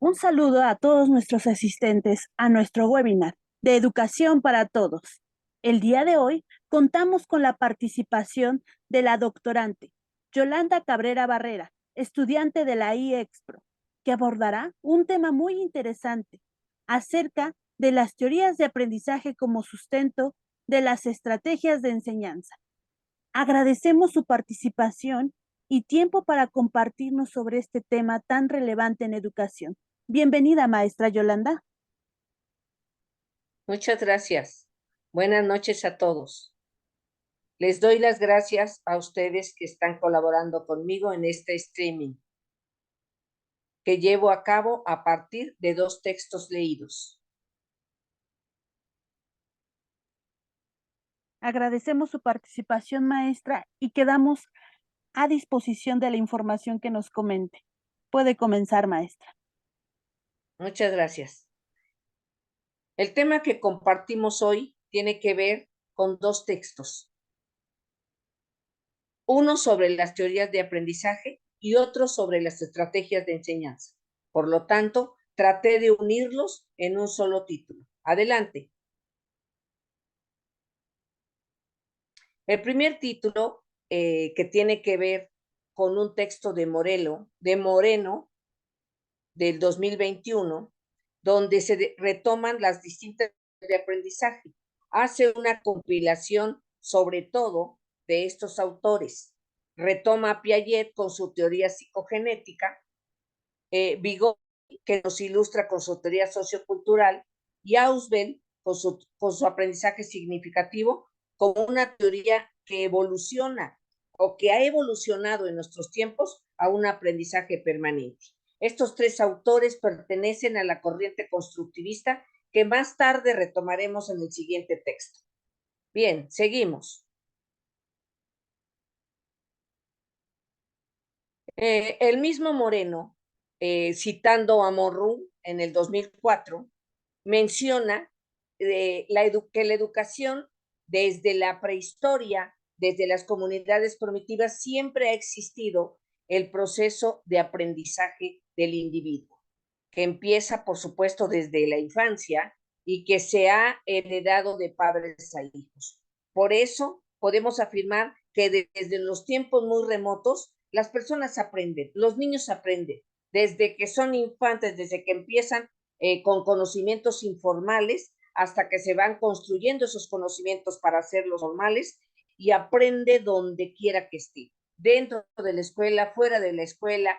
Un saludo a todos nuestros asistentes a nuestro webinar de Educación para Todos. El día de hoy contamos con la participación de la doctorante Yolanda Cabrera Barrera, estudiante de la IEXPRO, que abordará un tema muy interesante acerca de las teorías de aprendizaje como sustento de las estrategias de enseñanza. Agradecemos su participación y tiempo para compartirnos sobre este tema tan relevante en educación. Bienvenida, maestra Yolanda. Muchas gracias. Buenas noches a todos. Les doy las gracias a ustedes que están colaborando conmigo en este streaming que llevo a cabo a partir de 2 textos leídos. Agradecemos su participación, maestra, y quedamos a disposición de la información que nos comente. Puede comenzar, maestra. Muchas gracias. El tema que compartimos hoy tiene que ver con 2 textos. Uno sobre las teorías de aprendizaje y otro sobre las estrategias de enseñanza. Por lo tanto, traté de unirlos en un solo título. Adelante. El primer título, que tiene que ver con un texto de Moreno, del 2021, donde se retoman las distintas de aprendizaje. Hace una compilación sobre todo de estos autores. Retoma a Piaget con su teoría psicogenética, Vygotsky, que nos ilustra con su teoría sociocultural, y Ausubel con su aprendizaje significativo, como una teoría que evoluciona o que ha evolucionado en nuestros tiempos a un aprendizaje permanente. Estos 3 autores pertenecen a la corriente constructivista que más tarde retomaremos en el siguiente texto. Bien, seguimos. El mismo Moreno, citando a Morrow en el 2004, menciona que la educación desde la prehistoria, desde las comunidades primitivas, siempre ha existido el proceso de aprendizaje del individuo, que empieza, por supuesto, desde la infancia y que se ha heredado de padres a hijos. Por eso podemos afirmar que desde los tiempos muy remotos, las personas aprenden, los niños aprenden, desde que son infantes, desde que empiezan con conocimientos informales hasta que se van construyendo esos conocimientos para hacerlos normales, y aprende donde quiera que esté, dentro de la escuela, fuera de la escuela,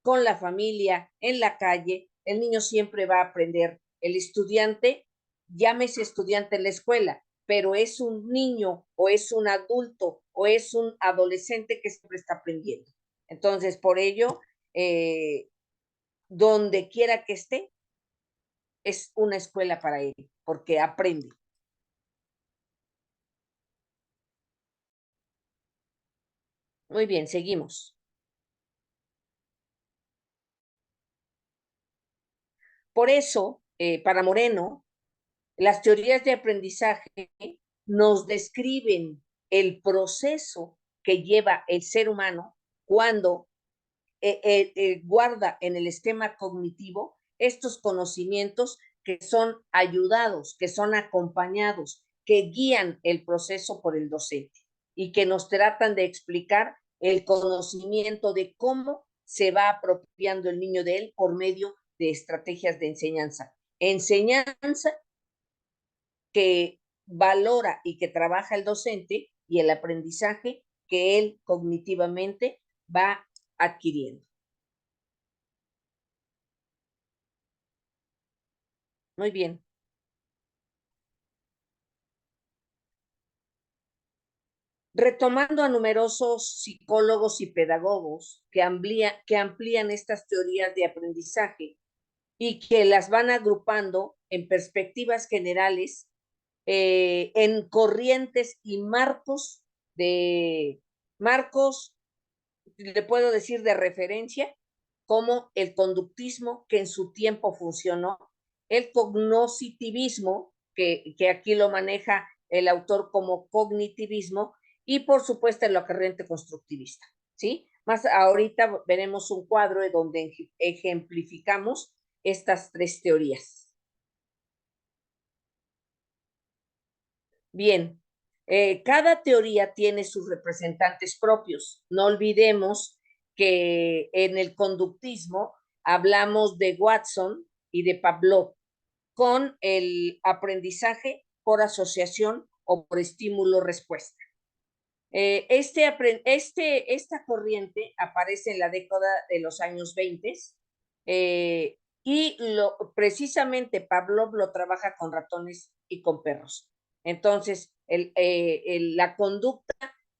con la familia, en la calle. El niño siempre va a aprender. El estudiante, llámese estudiante en la escuela, pero es un niño o es un adulto o es un adolescente que siempre está aprendiendo. Entonces, por ello, donde quiera que esté, es una escuela para él, porque aprende. Muy bien, seguimos. Por eso, para Moreno, las teorías de aprendizaje nos describen el proceso que lleva el ser humano cuando guarda en el esquema cognitivo estos conocimientos que son ayudados, que son acompañados, que guían el proceso por el docente y que nos tratan de explicar el conocimiento de cómo se va apropiando el niño de él por medio de estrategias de enseñanza. Enseñanza que valora y que trabaja el docente, y el aprendizaje que él cognitivamente va adquiriendo. Muy bien. Retomando a numerosos psicólogos y pedagogos que amplían estas teorías de aprendizaje y que las van agrupando en perspectivas generales, en corrientes y marcos, le puedo decir, de referencia, como el conductismo, que en su tiempo funcionó, el cognoscitivismo, que aquí lo maneja el autor como cognitivismo, y por supuesto la corriente constructivista, ¿sí? Más ahorita veremos un cuadro donde ejemplificamos estas tres teorías. Bien, cada teoría tiene sus representantes propios. No olvidemos que en el conductismo hablamos de Watson y de Pavlov con el aprendizaje por asociación o por estímulo-respuesta. Esta corriente aparece en la década de los años 20 y precisamente Pavlov lo trabaja con ratones y con perros. Entonces, la conducta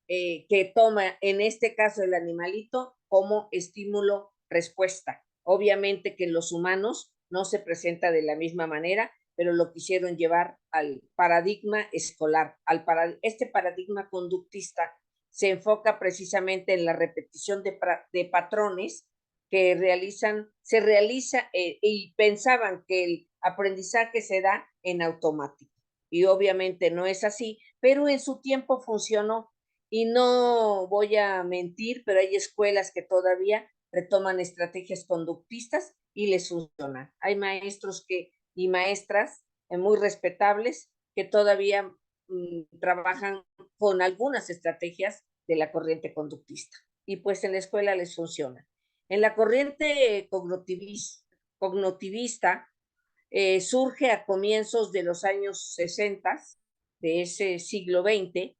que toma en este caso el animalito como estímulo-respuesta. Obviamente que en los humanos no se presenta de la misma manera, pero lo quisieron llevar al paradigma escolar. Este paradigma conductista se enfoca precisamente en la repetición de patrones que se realiza y pensaban que el aprendizaje se da en automático. Y obviamente no es así, pero en su tiempo funcionó. Y no voy a mentir, pero hay escuelas que todavía retoman estrategias conductistas y les funciona. Hay maestros y maestras muy respetables que todavía trabajan con algunas estrategias de la corriente conductista. Y pues en la escuela les funciona. En la corriente cognitivista surge a comienzos de los años 60 de ese siglo XX,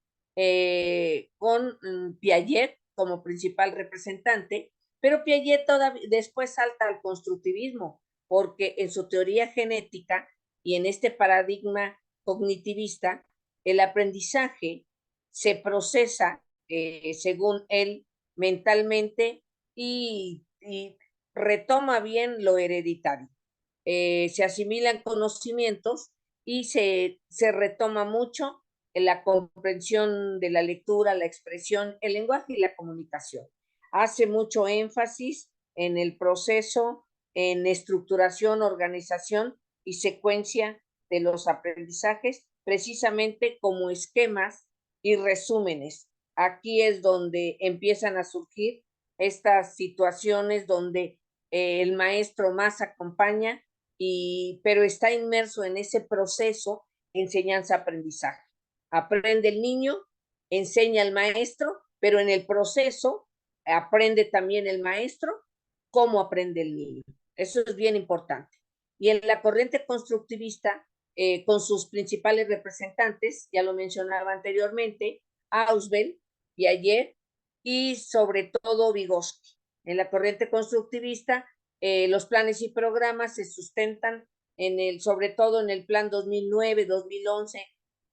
con Piaget como principal representante, pero Piaget después salta al constructivismo, porque en su teoría genética y en este paradigma cognitivista, el aprendizaje se procesa, según él, mentalmente y retoma bien lo hereditario. Se asimilan conocimientos y se retoma mucho en la comprensión de la lectura, la expresión, el lenguaje y la comunicación. Hace mucho énfasis en el proceso, en estructuración, organización y secuencia de los aprendizajes, precisamente como esquemas y resúmenes. Aquí es donde empiezan a surgir estas situaciones donde el maestro más acompaña pero está inmerso en ese proceso enseñanza-aprendizaje. Aprende el niño, enseña el maestro, pero en el proceso aprende también el maestro cómo aprende el niño. Eso es bien importante. Y en la corriente constructivista, con sus principales representantes, ya lo mencionaba anteriormente, Ausubel, Piaget y sobre todo Vygotsky. En la corriente constructivista, los planes y programas se sustentan sobre todo en el plan 2009-2011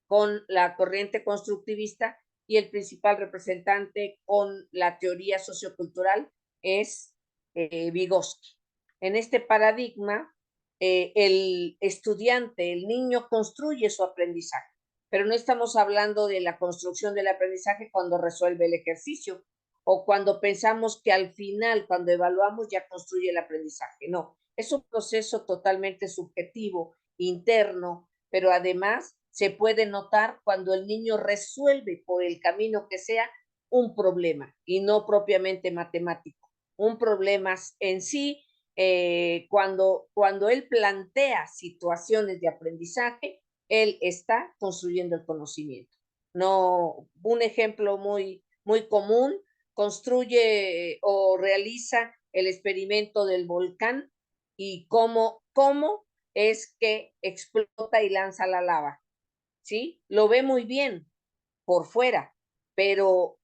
con la corriente constructivista y el principal representante con la teoría sociocultural es Vygotsky. En este paradigma, el estudiante, el niño construye su aprendizaje, pero no estamos hablando de la construcción del aprendizaje cuando resuelve el ejercicio, o cuando pensamos que al final, cuando evaluamos, ya construye el aprendizaje. No, es un proceso totalmente subjetivo, interno, pero además se puede notar cuando el niño resuelve por el camino que sea un problema y no propiamente matemático. Un problema en sí, cuando él plantea situaciones de aprendizaje, él está construyendo el conocimiento. No, un ejemplo muy común, construye o realiza el experimento del volcán y cómo es que explota y lanza la lava, ¿sí? Lo ve muy bien por fuera, pero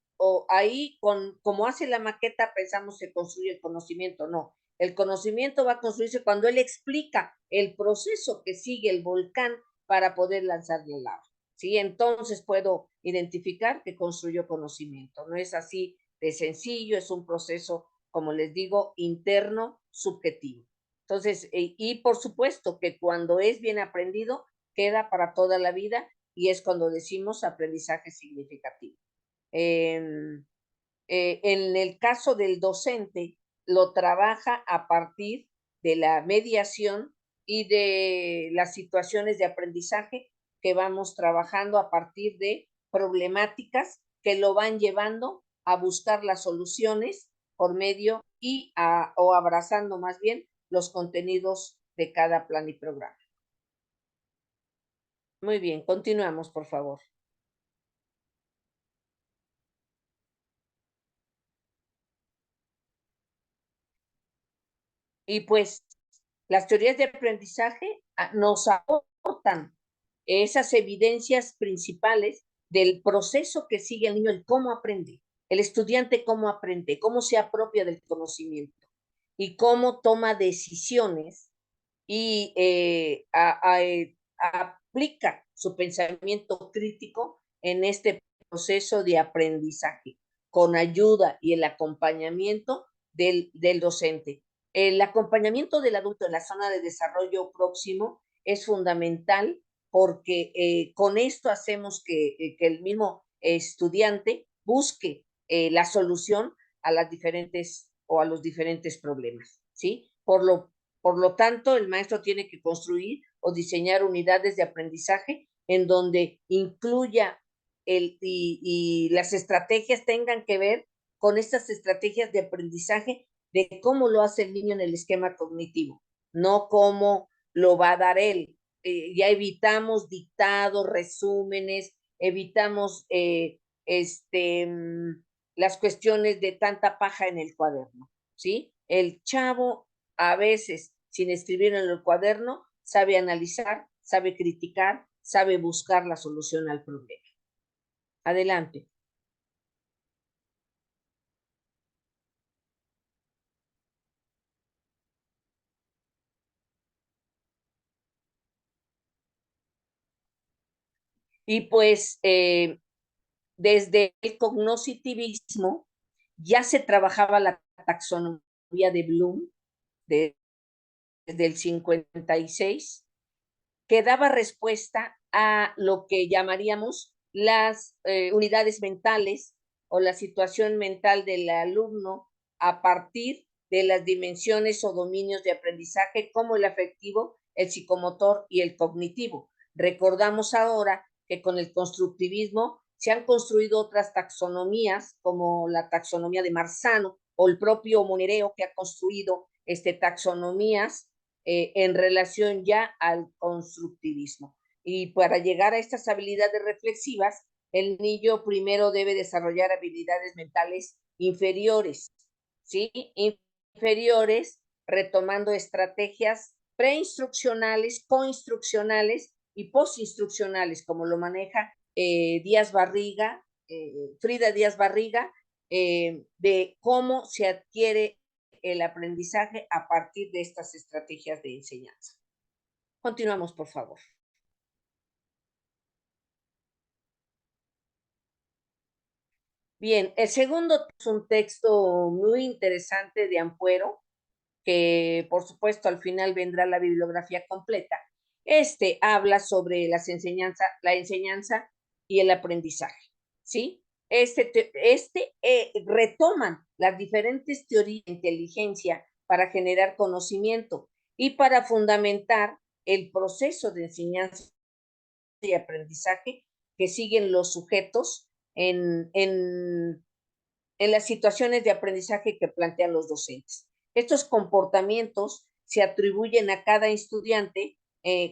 ahí, como hace la maqueta, pensamos que construye el conocimiento. No, el conocimiento va a construirse cuando él explica el proceso que sigue el volcán para poder lanzar la lava, ¿sí? Entonces puedo identificar que construyó conocimiento. No es así de sencillo, es un proceso, como les digo, interno, subjetivo. Entonces, y por supuesto que cuando es bien aprendido, queda para toda la vida y es cuando decimos aprendizaje significativo. En el caso del docente, lo trabaja a partir de la mediación y de las situaciones de aprendizaje que vamos trabajando a partir de problemáticas que lo van llevando a buscar las soluciones por medio o abrazando más bien los contenidos de cada plan y programa. Muy bien, continuamos, por favor. Y pues las teorías de aprendizaje nos aportan esas evidencias principales del proceso que sigue el niño, el cómo aprende, el estudiante cómo aprende, cómo se apropia del conocimiento y cómo toma decisiones y aplica su pensamiento crítico en este proceso de aprendizaje, con ayuda y el acompañamiento del docente. El acompañamiento del adulto en la zona de desarrollo próximo es fundamental porque con esto hacemos que el mismo estudiante busque la solución a las diferentes o a los diferentes problemas, ¿sí? Por lo tanto, el maestro tiene que construir o diseñar unidades de aprendizaje en donde incluya y las estrategias tengan que ver con estas estrategias de aprendizaje de cómo lo hace el niño en el esquema cognitivo, no cómo lo va a dar él. Ya evitamos dictados, resúmenes, evitamos las cuestiones de tanta paja en el cuaderno, ¿sí? El chavo a veces, sin escribir en el cuaderno, sabe analizar, sabe criticar, sabe buscar la solución al problema. Adelante. Y pues desde el cognoscitivismo ya se trabajaba la taxonomía de Bloom desde el 56, que daba respuesta a lo que llamaríamos las unidades mentales o la situación mental del alumno a partir de las dimensiones o dominios de aprendizaje como el afectivo, el psicomotor y el cognitivo. Recordamos ahora que con el constructivismo se han construido otras taxonomías como la taxonomía de Marzano o el propio Monereo que ha construido taxonomías en relación ya al constructivismo. Y para llegar a estas habilidades reflexivas, el niño primero debe desarrollar habilidades mentales inferiores, ¿sí? Inferiores, retomando estrategias preinstruccionales, coinstruccionales y postinstruccionales, como lo maneja Díaz Barriga, Frida Díaz Barriga, de cómo se adquiere el aprendizaje a partir de estas estrategias de enseñanza. Continuamos, por favor. Bien, el segundo es un texto muy interesante de Ampuero, que por supuesto al final vendrá la bibliografía completa. Este habla sobre la enseñanza y el aprendizaje, ¿sí? Retoman las diferentes teorías de inteligencia para generar conocimiento y para fundamentar el proceso de enseñanza y aprendizaje que siguen los sujetos en las situaciones de aprendizaje que plantean los docentes. Estos comportamientos se atribuyen a cada estudiante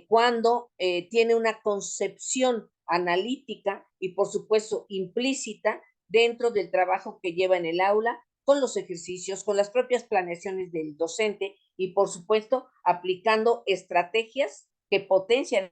cuando tiene una concepción analítica y, por supuesto, implícita dentro del trabajo que lleva en el aula, con los ejercicios, con las propias planeaciones del docente y, por supuesto, aplicando estrategias que potencian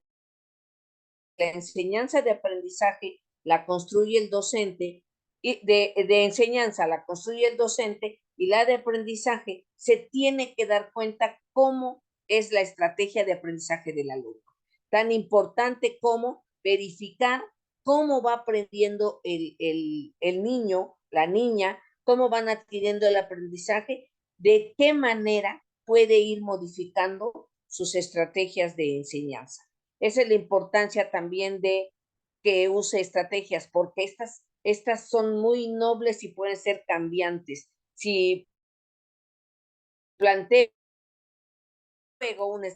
la enseñanza de aprendizaje, la construye el docente, y de enseñanza la construye el docente y la de aprendizaje se tiene que dar cuenta cómo es la estrategia de aprendizaje del alumno. Tan importante como verificar cómo va aprendiendo el niño, la niña, cómo van adquiriendo el aprendizaje, de qué manera puede ir modificando sus estrategias de enseñanza. Esa es la importancia también de que use estrategias, porque estas son muy nobles y pueden ser cambiantes. Si planteo una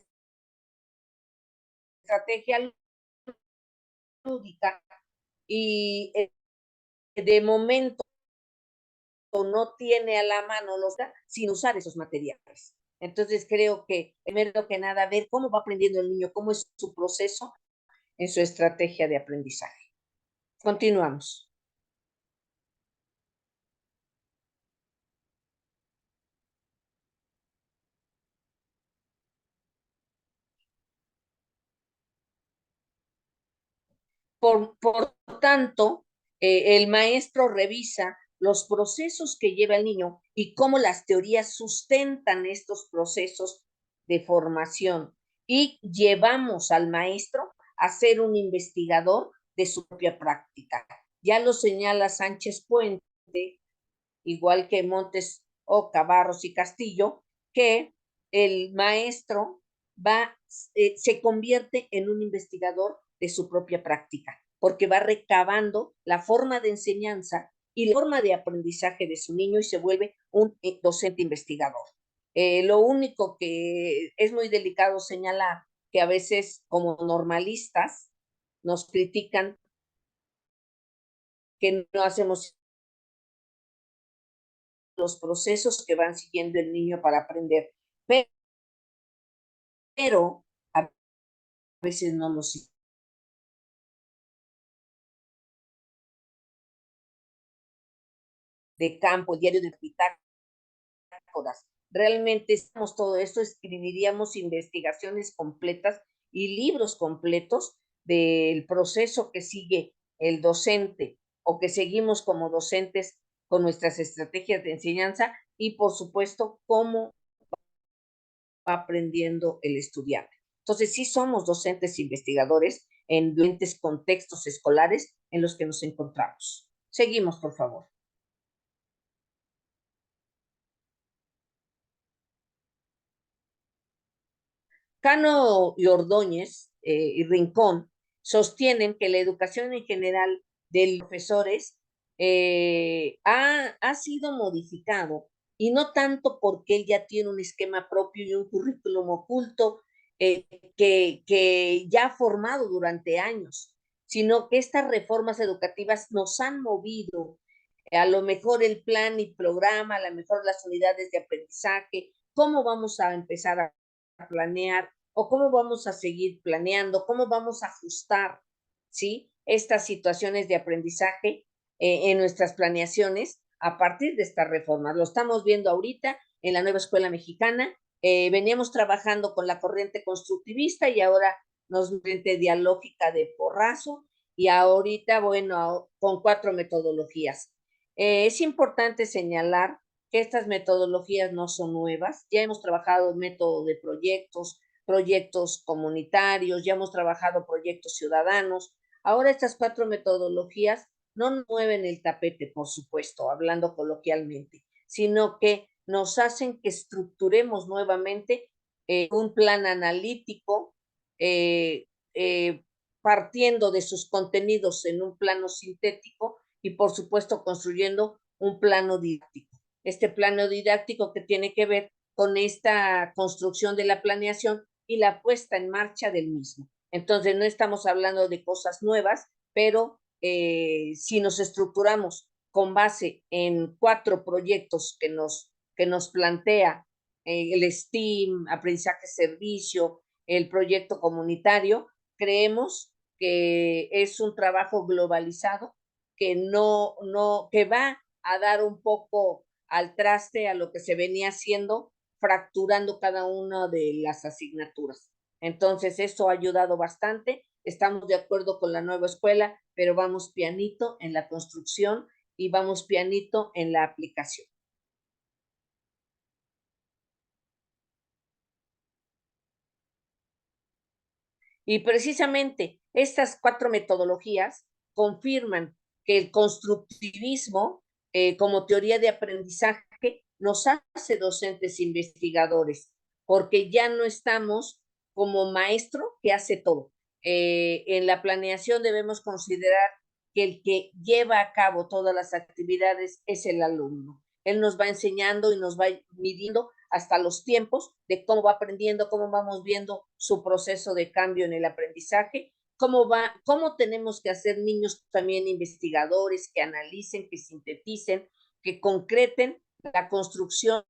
estrategia lúdica y de momento no tiene a la mano sin usar esos materiales. Entonces creo que, primero que nada, ver cómo va aprendiendo el niño, cómo es su proceso en su estrategia de aprendizaje. Continuamos. Por tanto, el maestro revisa los procesos que lleva el niño y cómo las teorías sustentan estos procesos de formación. Y llevamos al maestro a ser un investigador de su propia práctica. Ya lo señala Sánchez Puente, igual que Montes Oca, Barros y Castillo, que el maestro se convierte en un investigador de su propia práctica, porque va recabando la forma de enseñanza y la forma de aprendizaje de su niño y se vuelve un docente investigador. Lo único que es muy delicado señalar que a veces como normalistas nos critican que no hacemos los procesos que van siguiendo el niño para aprender, pero a veces no lo siguen de campo, diario de bitácoras. Realmente estamos todo esto, escribiríamos investigaciones completas y libros completos del proceso que sigue el docente o que seguimos como docentes con nuestras estrategias de enseñanza y por supuesto cómo va aprendiendo el estudiante. Entonces, sí somos docentes investigadores en diferentes contextos escolares en los que nos encontramos. Seguimos, por favor. Cano y Ordóñez y Rincón sostienen que la educación en general de los profesores ha sido modificado y no tanto porque él ya tiene un esquema propio y un currículum oculto que ya ha formado durante años, sino que estas reformas educativas nos han movido a lo mejor el plan y programa, a lo mejor las unidades de aprendizaje, cómo vamos a empezar a planear o cómo vamos a seguir planeando, cómo vamos a ajustar, ¿sí? Estas situaciones de aprendizaje en nuestras planeaciones a partir de esta reforma. Lo estamos viendo ahorita en la nueva escuela mexicana. Veníamos trabajando con la corriente constructivista y ahora nos corriente dialógica de Porrazo y ahorita, bueno, con 4 metodologías. Es importante señalar que estas metodologías no son nuevas. Ya hemos trabajado método de proyectos, proyectos comunitarios, ya hemos trabajado proyectos ciudadanos. Ahora estas 4 metodologías no mueven el tapete, por supuesto, hablando coloquialmente, sino que nos hacen que estructuremos nuevamente un plan analítico, eh, eh, partiendo de sus contenidos en un plano sintético y, por supuesto, construyendo un plano didáctico. Este plano didáctico que tiene que ver con esta construcción de la planeación y la puesta en marcha del mismo. Entonces, no estamos hablando de cosas nuevas, pero si nos estructuramos con base en 4 proyectos que nos plantea el STEAM, aprendizaje servicio, el proyecto comunitario, creemos que es un trabajo globalizado que que va a dar un poco al traste a lo que se venía haciendo, fracturando cada una de las asignaturas. Entonces, eso ha ayudado bastante. Estamos de acuerdo con la nueva escuela, pero vamos pianito en la construcción y vamos pianito en la aplicación. Y precisamente estas 4 metodologías confirman que el constructivismo como teoría de aprendizaje nos hace docentes investigadores, porque ya no estamos como maestro que hace todo. En la planeación debemos considerar que el que lleva a cabo todas las actividades es el alumno. Él nos va enseñando y nos va midiendo hasta los tiempos de cómo va aprendiendo, cómo vamos viendo su proceso de cambio en el aprendizaje, cómo tenemos que hacer niños también investigadores que analicen, que sinteticen, que concreten la construcción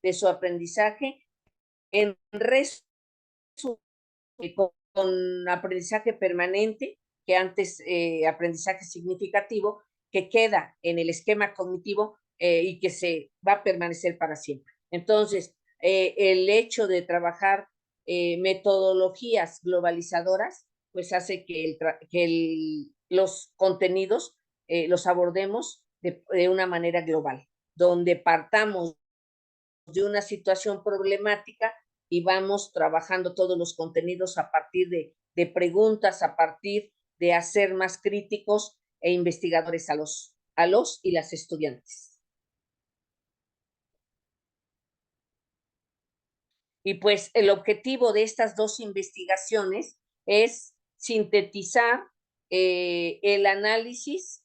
de su aprendizaje en con aprendizaje permanente, que antes aprendizaje significativo, que queda en el esquema cognitivo y que se va a permanecer para siempre. Entonces, el hecho de trabajar metodologías globalizadoras, pues hace que los contenidos los abordemos de una manera global, donde partamos de una situación problemática y vamos trabajando todos los contenidos a partir de preguntas, a partir de hacer más críticos e investigadores a los y las estudiantes. Y pues el objetivo de estas dos investigaciones es sintetizar el análisis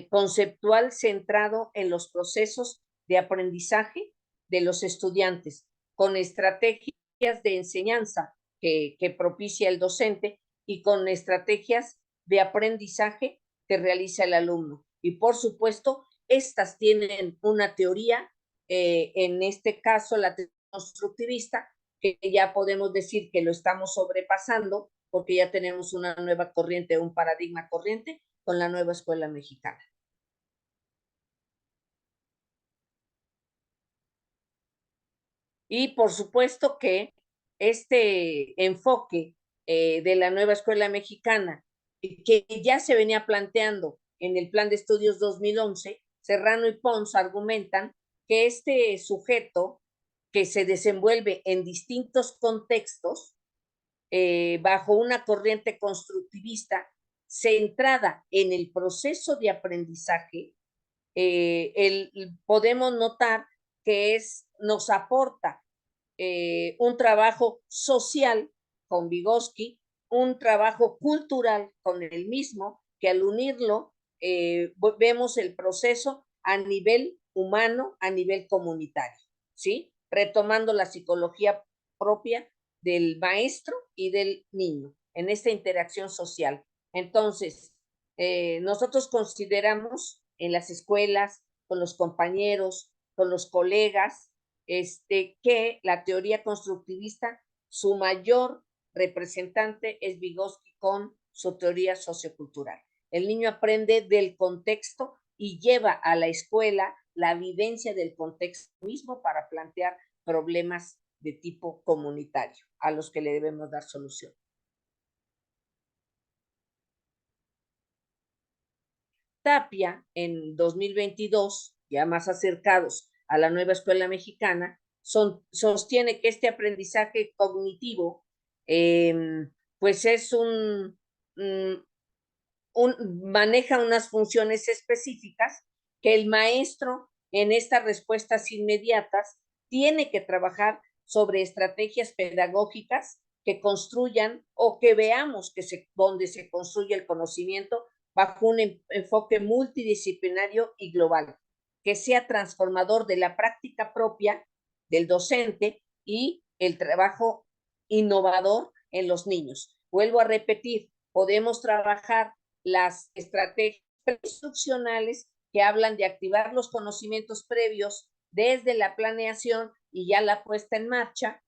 conceptual centrado en los procesos de aprendizaje de los estudiantes, con estrategias de enseñanza que propicia el docente y con estrategias de aprendizaje que realiza el alumno. Y por supuesto, estas tienen una teoría, en este caso la constructivista, que ya podemos decir que lo estamos sobrepasando porque ya tenemos una nueva corriente, un paradigma corriente con la nueva escuela mexicana. Y por supuesto que este enfoque de la nueva escuela mexicana, que ya se venía planteando en el Plan de Estudios 2011, Serrano y Pons argumentan que este sujeto que se desenvuelve en distintos contextos bajo una corriente constructivista centrada en el proceso de aprendizaje, podemos notar que nos aporta un trabajo social con Vygotsky, un trabajo cultural con el mismo, que al unirlo vemos el proceso a nivel humano, a nivel comunitario, ¿sí? Retomando la psicología propia del maestro y del niño en esta interacción social. Entonces, nosotros consideramos en las escuelas, con los compañeros, con los colegas, que la teoría constructivista, su mayor representante es Vygotsky con su teoría sociocultural. El niño aprende del contexto y lleva a la escuela la vivencia del contexto mismo para plantear problemas de tipo comunitario a los que le debemos dar solución. Tapia, en 2022, ya más acercados a la nueva escuela mexicana, sostiene que este aprendizaje cognitivo pues es maneja unas funciones específicas que el maestro en estas respuestas inmediatas tiene que trabajar sobre estrategias pedagógicas que construyan o que veamos donde se construye el conocimiento bajo un enfoque multidisciplinario y global, que sea transformador de la práctica propia del docente y el trabajo innovador en los niños. Vuelvo a repetir, podemos trabajar las estrategias instruccionales que hablan de activar los conocimientos previos desde la planeación y ya la puesta en marcha,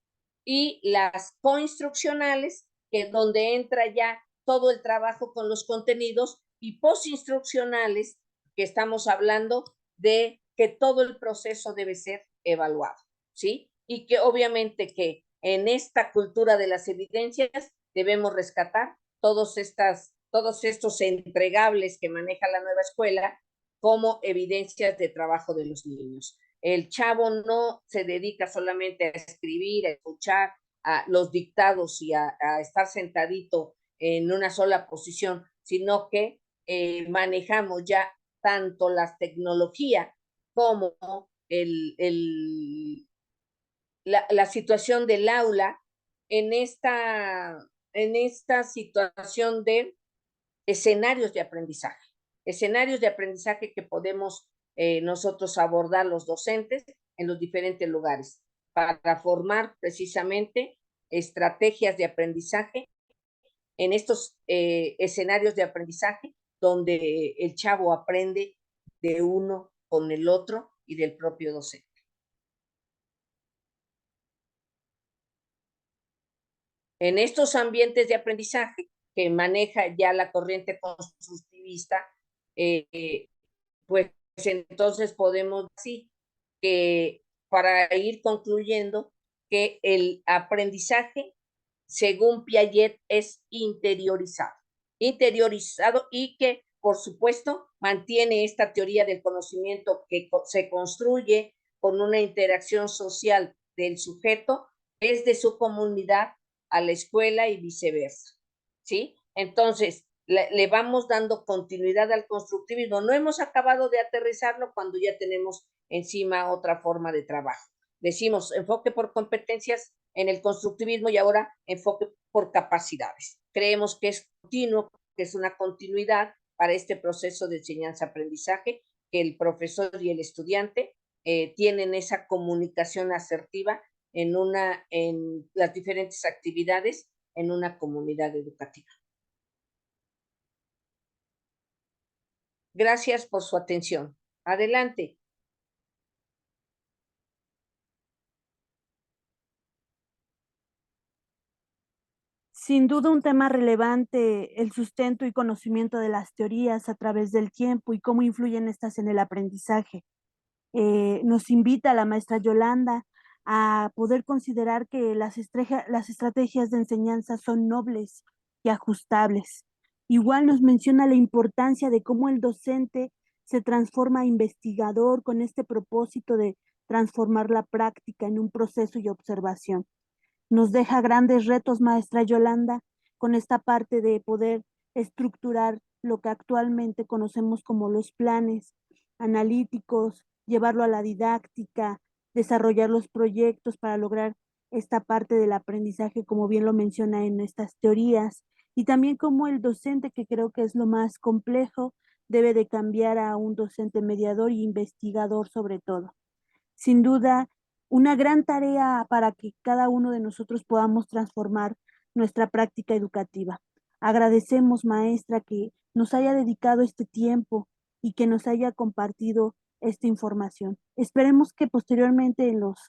y las coinstruccionales, que es donde entra ya todo el trabajo con los contenidos, y postinstruccionales, que estamos hablando de que todo el proceso debe ser evaluado, ¿sí? Y que obviamente que en esta cultura de las evidencias debemos rescatar todos estos entregables que maneja la nueva escuela como evidencias de trabajo de los niños. El chavo no se dedica solamente a escribir, a escuchar a los dictados y a estar sentadito en una sola posición, sino que manejamos ya tanto la tecnología como la situación del aula en esta situación de escenarios de aprendizaje que podemos nosotros abordar los docentes en los diferentes lugares para formar precisamente estrategias de aprendizaje en estos escenarios de aprendizaje donde el chavo aprende de uno con el otro y del propio docente. En estos ambientes de aprendizaje que maneja ya la corriente constructivista, pues entonces podemos decir que, para ir concluyendo, que el aprendizaje, según Piaget, es interiorizado y que, por supuesto, mantiene esta teoría del conocimiento que se construye con una interacción social del sujeto desde su comunidad a la escuela y viceversa, ¿sí? Entonces, le vamos dando continuidad al constructivismo. No hemos acabado de aterrizarlo cuando ya tenemos encima otra forma de trabajo. Decimos enfoque por competencias en el constructivismo y ahora enfoque por capacidades. Creemos que es continuo, que es una continuidad para este proceso de enseñanza-aprendizaje, que el profesor y el estudiante tienen esa comunicación asertiva en las diferentes actividades en una comunidad educativa. Gracias por su atención. Adelante. Sin duda un tema relevante, el sustento y conocimiento de las teorías a través del tiempo y cómo influyen estas en el aprendizaje. Nos invita la maestra Yolanda a poder considerar que las estrategias de enseñanza son nobles y ajustables. Igual nos menciona la importancia de cómo el docente se transforma a investigador con este propósito de transformar la práctica en un proceso y observación. Nos deja grandes retos, maestra Yolanda, con esta parte de poder estructurar lo que actualmente conocemos como los planes analíticos, llevarlo a la didáctica, desarrollar los proyectos para lograr esta parte del aprendizaje, como bien lo menciona en estas teorías, y también como el docente, que creo que es lo más complejo, debe de cambiar a un docente mediador y investigador sobre todo. Sin duda, una gran tarea para que cada uno de nosotros podamos transformar nuestra práctica educativa. Agradecemos, maestra, que nos haya dedicado este tiempo y que nos haya compartido esta información. Esperemos que posteriormente en los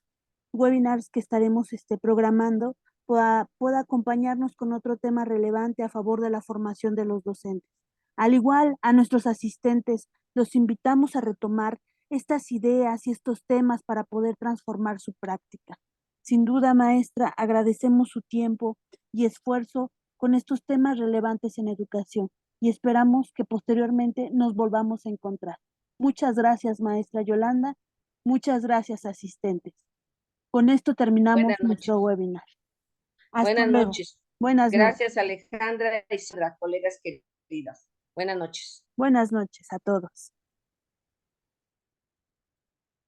webinars que estaremos programando pueda acompañarnos con otro tema relevante a favor de la formación de los docentes. Al igual, a nuestros asistentes, los invitamos a retomar estas ideas y estos temas para poder transformar su práctica. Sin duda, maestra, agradecemos su tiempo y esfuerzo con estos temas relevantes en educación y esperamos que posteriormente nos volvamos a encontrar. Muchas gracias, maestra Yolanda. Muchas gracias, asistentes. Con esto terminamos Buenas nuestro noches. webinar. Hasta Buenas luego. noches. Buenas noches. Gracias, Alejandra y Sandra, colegas queridas. Buenas noches. Buenas noches a todos.